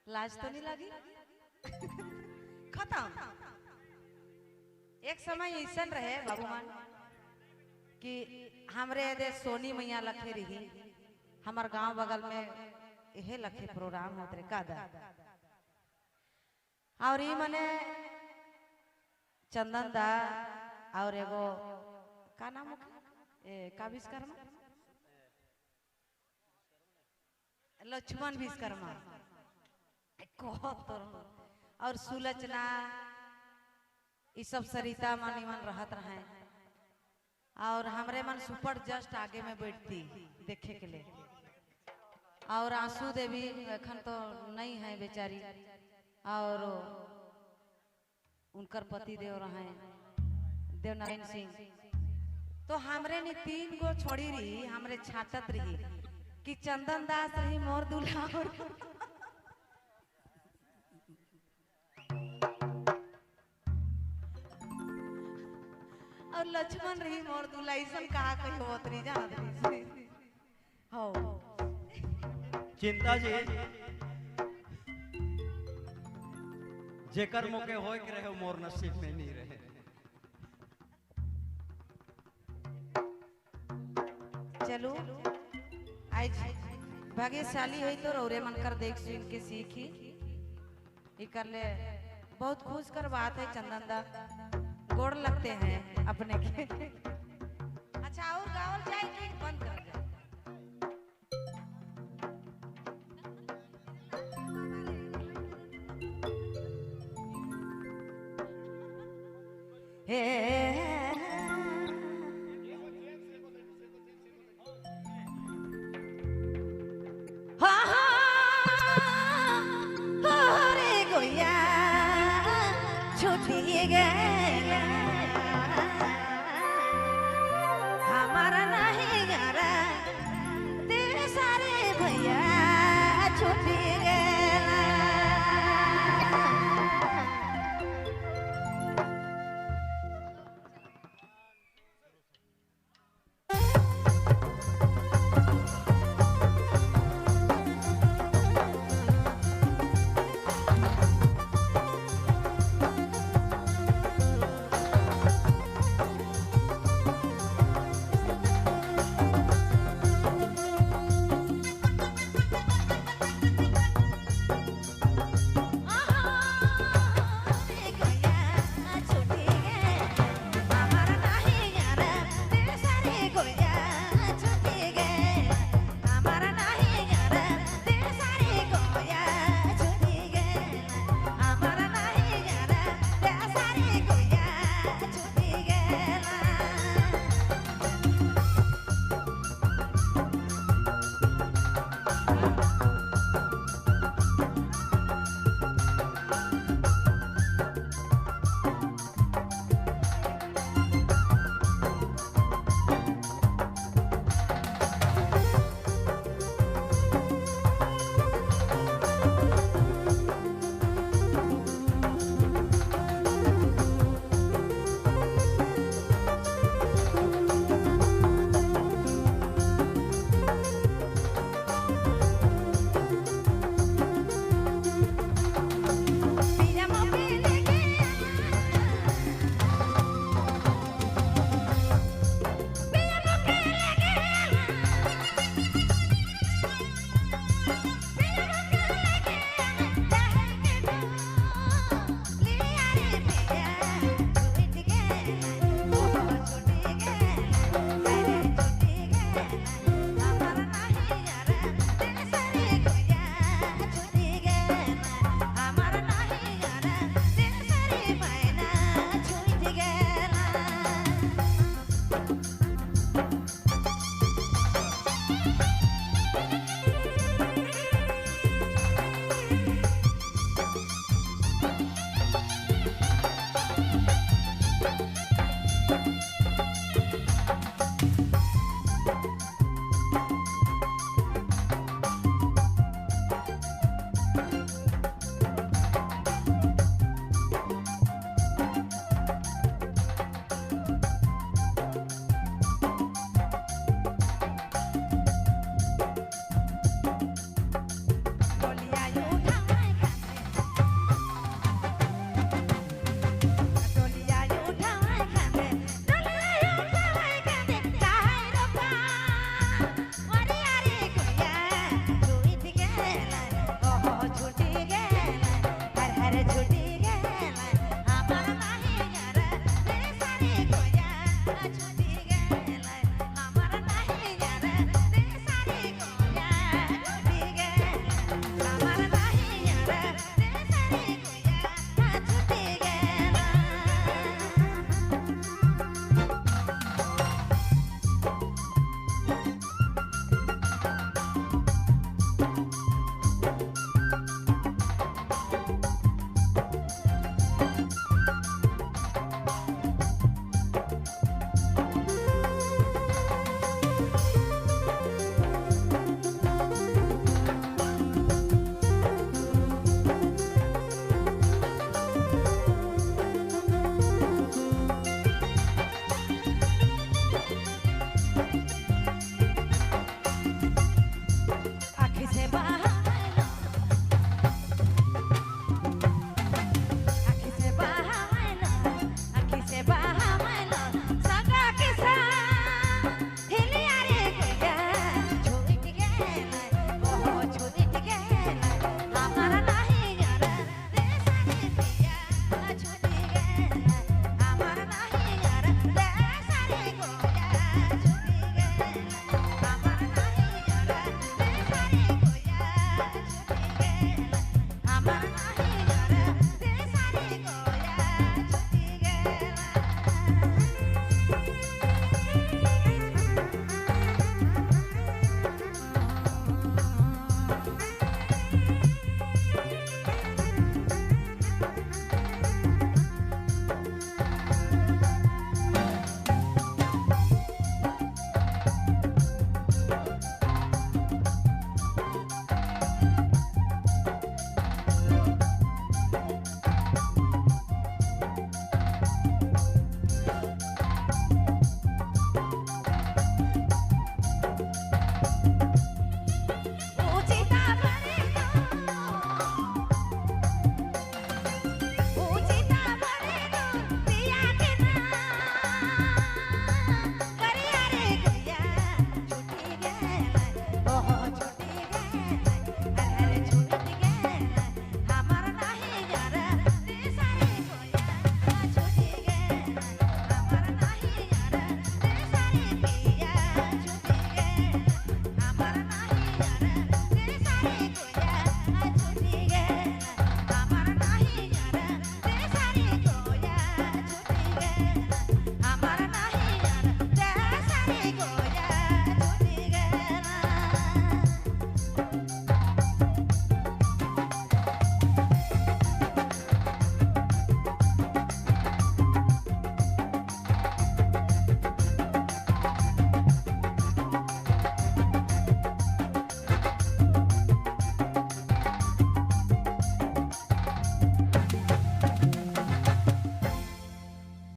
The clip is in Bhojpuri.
लाज तो नहीं लगी। खत्म। एक समय ऐसा रहे बाबूमान कि हमरे दे सोनी मैया लखे रही, हमार गांव बगल में यह लखे प्रोग्राम होते रहे कादा और ये मने चंदन दा और एगो का नाम का विश्वकर्मा लक्ष्मण विश्वकर्मा और सुलचना ये सब सरिता मानी मन रहत रहे और हमरे मन सुपर जस्ट आगे में बैठती देखे के लिए। और आंसू देवी एखन तो नहीं है बेचारी और उनकर पति देव रहे देवनारायण सिंह। तो हमरे ने 3 गो छोड़ी रही, हमरे छाटत रही कि चंदन दास रही मोर दूल्हा और लक्ष्मण रही मोर दूल्हा। ऐसा कहा कही होत नहीं जानत रही हो। चिंता जी जेकर मोके होय के रहे मोर नसीब में नहीं रहे। चलो आज भाग्यशाली है तो रौरे मन कर देख सुन के सीखी ये कर ले। बहुत खुश कर बात है चंदन दा, गोड़ लगते हैं अपने के। अच्छा और गावल जाए कि बंद कर दे? हमारा नहीं गारा तेरे सारे भैया छुट्टी से गोई